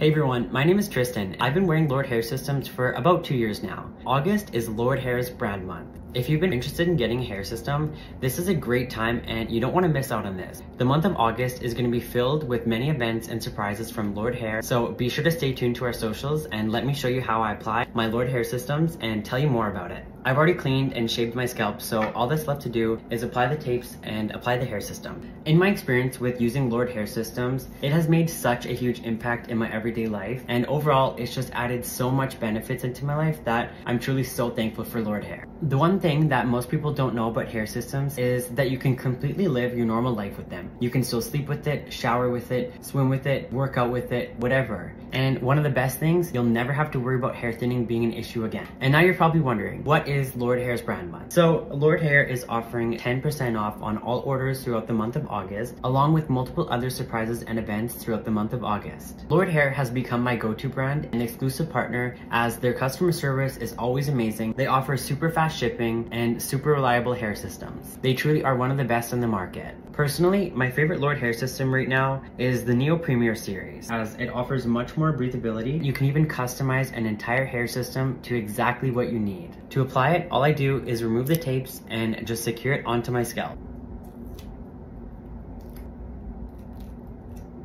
Hey everyone, my name is Tristan. I've been wearing Lordhair systems for about 2 years now. August is Lordhair's brand month. If you've been interested in getting a hair system, this is a great time and you don't want to miss out on this. The month of August is going to be filled with many events and surprises from Lordhair, so be sure to stay tuned to our socials and let me show you how I apply my Lordhair systems and tell you more about it. I've already cleaned and shaved my scalp, so all that's left to do is apply the tapes and apply the hair system. In my experience with using Lordhair systems, it has made such a huge impact in my everyday life, and overall it's just added so much benefits into my life that I'm truly so thankful for Lordhair. The one thing that most people don't know about hair systems is that you can completely live your normal life with them. You can still sleep with it, shower with it, swim with it, work out with it, whatever. And one of the best things, you'll never have to worry about hair thinning being an issue again. And now you're probably wondering, what is Lordhair's brand month? So Lordhair is offering 10% off on all orders throughout the month of August, along with multiple other surprises and events throughout the month of August. Lordhair has become my go-to brand and exclusive partner, as their customer service is always amazing. They offer super fast shipping and super reliable hair systems. They truly are one of the best on the market. Personally, my favorite Lordhair system right now is the Neo Premier series, as it offers much more breathability. You can even customize an entire hair system to exactly what you need. To apply it, all I do is remove the tapes and just secure it onto my scalp.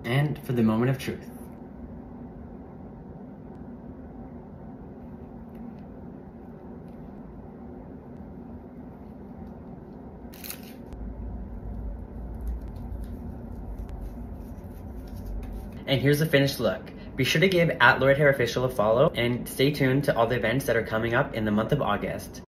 And for the moment of truth. And here's the finished look. Be sure to give @LordhairOfficial a follow and stay tuned to all the events that are coming up in the month of August.